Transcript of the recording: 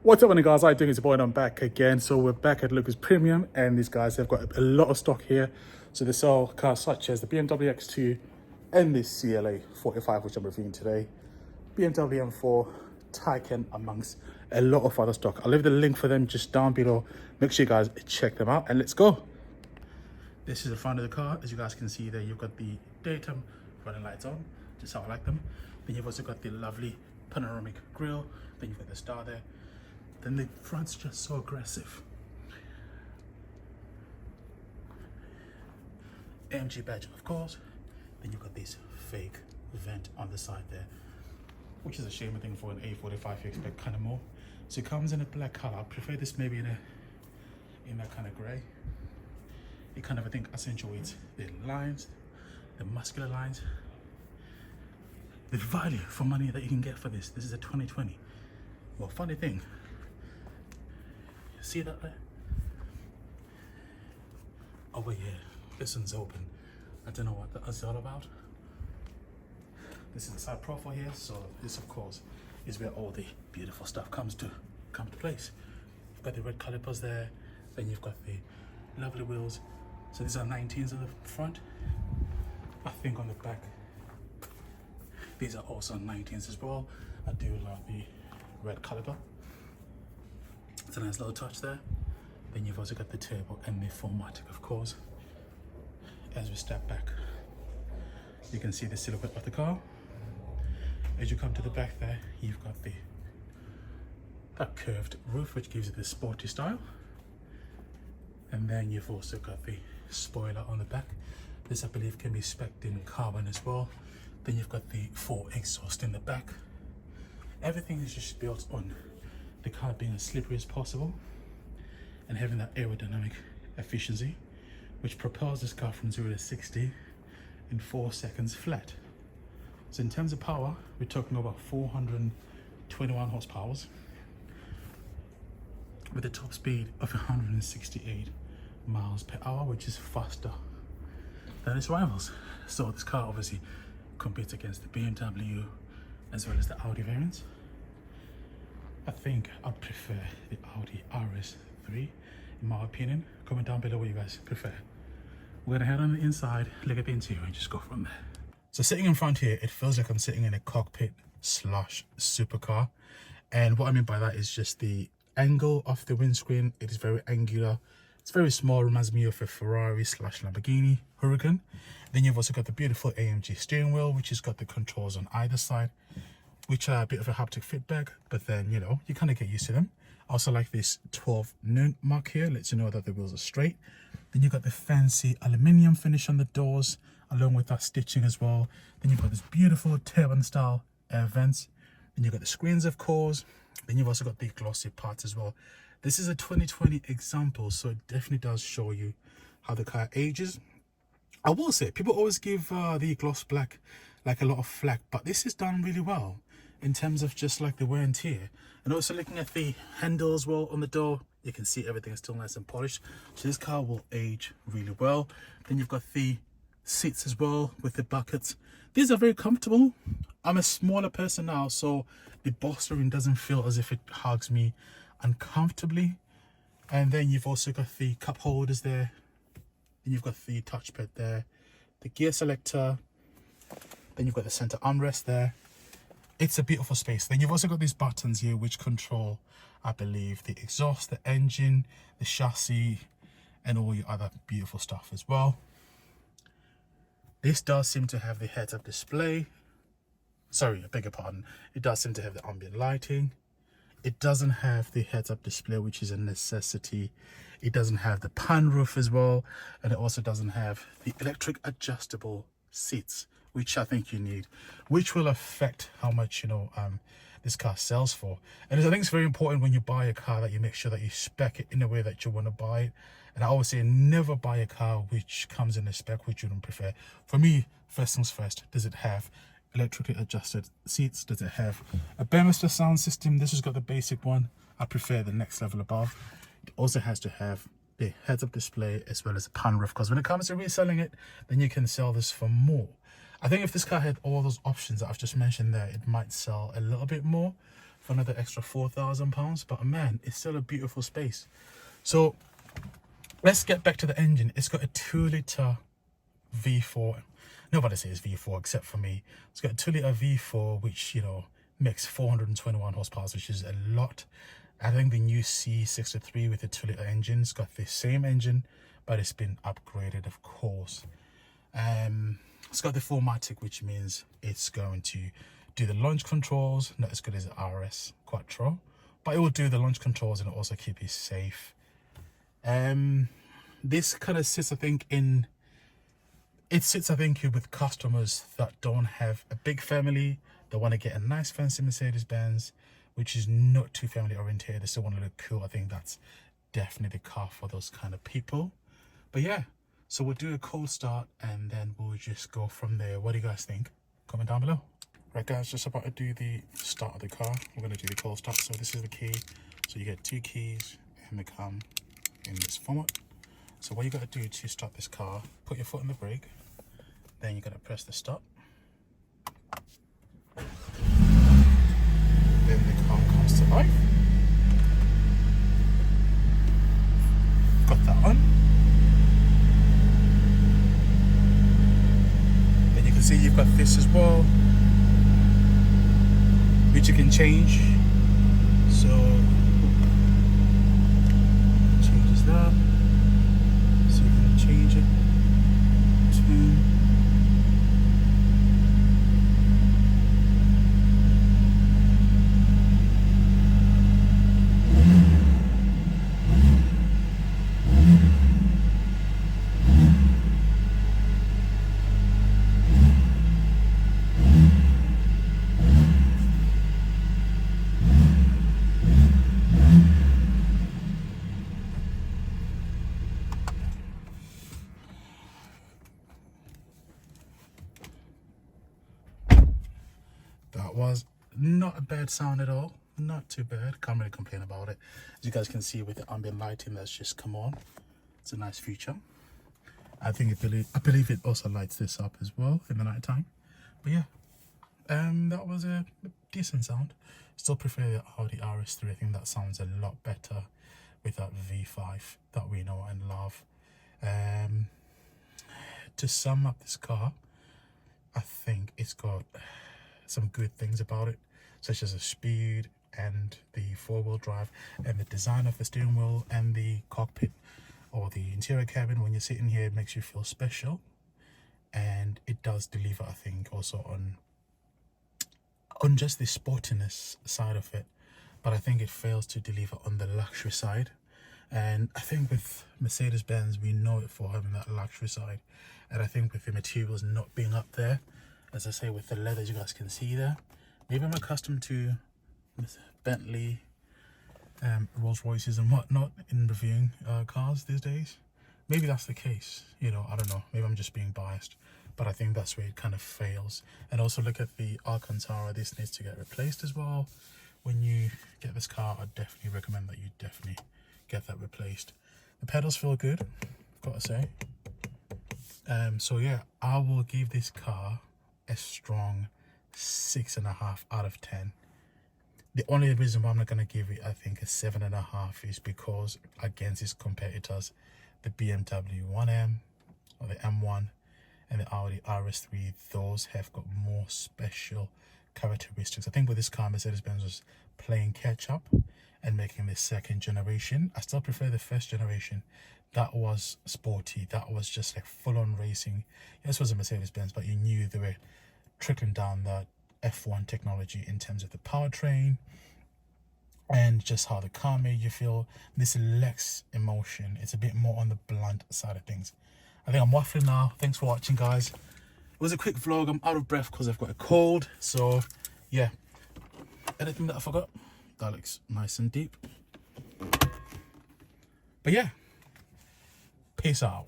What's up, guys? How you doing? It's your boy, and I'm back again. So we're back at Lucas Premium, and these guys have got a lot of stock here. So they sell cars such as the BMW X2 and the CLA 45, which I'm reviewing today, BMW M4, Taycan, amongst a lot of other stock. I'll leave the link for them just down below. Make sure you guys check them out, and let's go. This is the front of the car. As you guys can see there, you've got the daytime running lights on, just how I like them. Then you've also got the lovely panoramic grille. Then you've got the star there. Then the front's just so aggressive. AMG badge, of course. Then you've got this fake vent on the side there, which is a shame, I think, for an A45 you expect kind of more. So it comes in a black color. I prefer this maybe in that kind of gray. It kind of, I think, accentuates the lines, the muscular lines. The value for money that you can get for this. This is a 2020. Well, funny thing, see that there? Over here, this one's open. I don't know what that's all about. This is the side profile here, so this, of course, is where all the beautiful stuff come to place. You've got the red calipers there, then you've got the lovely wheels. So these are 19s on the front. I think on the back, these are also 19s as well. I do love the red caliper. It's a nice little touch there. Then you've also got the turbo and the 4MATIC, of course. As we step back, you can see the silhouette of the car. As you come to the back there, you've got that curved roof, which gives it this sporty style. And then you've also got the spoiler on the back. This, I believe, can be spec'd in carbon as well. Then you've got the 4 exhaust in the back. Everything is just built on the car being as slippery as possible and having that aerodynamic efficiency, which propels this car from 0 to 60 in 4 seconds flat. So in terms of power, we're talking about 421 horsepower with a top speed of 168 miles per hour, which is faster than its rivals. So this car obviously competes against the BMW as well as the Audi variants. I think I prefer the Audi RS3 in my opinion. Comment down below what you guys prefer. We're gonna head on the inside, look at the interior, and just go from there. So sitting in front here, it feels like I'm sitting in a cockpit slash supercar. And what I mean by that is just the angle of the windscreen. It is very angular. It's very small, reminds me of a Ferrari slash Lamborghini Huracan. Then you've also got the beautiful AMG steering wheel, which has got the controls on either side, which are a bit of a haptic feedback, but then, you know, you kind of get used to them. I also like this 12 noon mark here, lets you know that the wheels are straight. Then you've got the fancy aluminium finish on the doors, along with that stitching as well. Then you've got this beautiful turban style air vents. Then you've got the screens, of course. Then you've also got the glossy parts as well. This is a 2020 example, so it definitely does show you how the car ages. I will say, people always give the gloss black like a lot of flack, but this is done really well in terms of just like the wear and tear. And also looking at the handle as well on the door, you can see everything is still nice and polished. So this car will age really well. Then you've got the seats as well with the buckets. These are very comfortable. I'm a smaller person now, so the bolstering doesn't feel as if it hugs me uncomfortably. And then you've also got the cup holders there. Then you've got the touchpad there, the gear selector. Then you've got the center armrest there. It's a beautiful space. Then you've also got these buttons here which control, I believe, the exhaust, the engine, the chassis, and all your other beautiful stuff as well. This does seem to have the heads-up display. Sorry, I beg your pardon. It does seem to have the ambient lighting. It doesn't have the heads-up display, which is a necessity. It doesn't have the pan roof as well. And it also doesn't have the electric adjustable seats, which I think you need, which will affect how much, you know, this car sells for. And I think it's very important when you buy a car that you make sure that you spec it in a way that you want to buy it. And I always say never buy a car which comes in a spec which you don't prefer. For me, first things first, does it have electrically adjusted seats? Does it have a Burmester sound system? This has got the basic one. I prefer the next level above. It also has to have the heads-up display as well as a pan roof, because when it comes to reselling it, then you can sell this for more. I think if this car had all those options that I've just mentioned there, it might sell a little bit more. for another extra £4,000. But man, it's still a beautiful space. So let's get back to the engine. It's got a 2-litre V4. Nobody says V4 except for me. It's got a 2-litre V4, which, you know, makes 421 horsepower, which is a lot. I think the new C63 with the 2-litre engine's got the same engine, but it's been upgraded, of course. It's got the 4MATIC, which means it's going to do the launch controls. Not as good as the RS Quattro, but it will do the launch controls and also keep you safe. This kind of sits, I think, with customers that don't have a big family. They want to get a nice fancy Mercedes-Benz, which is not too family oriented. They still want to look cool. I think that's definitely the car for those kind of people. But yeah, so we'll do a cold start and then we'll just go from there. What do you guys think? Comment down below. Right guys, just about to do the start of the car. We're going to do the cold start. So this is the key. So you get 2 keys and they come in this format. So what you got to do to start this car, put your foot on the brake, then you're going to press the stop. Then the car comes to life. Got that on. Then you can see you've got this as well, which you can change. So changes that. So you can change it to That was not a bad sound at all. Not too bad. Can't really complain about it. As you guys can see with the ambient lighting that's just come on, it's a nice feature. I believe it also lights this up as well in the night time. But yeah, that was a decent sound. Still prefer the Audi RS3. I think that sounds a lot better with that V5 that we know and love. To sum up this car, I think it's got some good things about it, such as the speed and the 4-wheel drive and the design of the steering wheel and the cockpit or the interior cabin. When you're sitting here, it makes you feel special, and it does deliver, I think, also on just the sportiness side of it, but I think it fails to deliver on the luxury side. And I think with Mercedes-Benz, we know it for having that luxury side, and I think with the materials not being up there, as I say, with the leather, you guys can see there, maybe I'm accustomed to Bentley, Rolls Royces and whatnot in reviewing cars these days. Maybe that's the case, you know, I don't know, maybe I'm just being biased, but I think that's where it kind of fails. And also look at the Alcantara. This needs to get replaced as well. When you get this car, I definitely recommend that you definitely get that replaced. The pedals feel good, I've got to say. So yeah, I will give this car a strong 6.5 out of 10. The only reason why I'm not going to give it, I think, a 7.5 is because against its competitors, the BMW 1M or the M1 and the Audi RS3, those have got more special characteristics. I think with this car, Mercedes-Benz was playing catch up and making the 2nd generation. I still prefer the 1st generation. That was sporty. That was just like full-on racing. Yes, it was a Mercedes-Benz, but you knew they were trickling down that F1 technology in terms of the powertrain and just how the car made you feel. This lacks emotion. It's a bit more on the blunt side of things. I think I'm waffling now. Thanks for watching, guys. It was a quick vlog. I'm out of breath because I've got a cold. So yeah, anything that I forgot? That looks nice and deep. But yeah, peace out.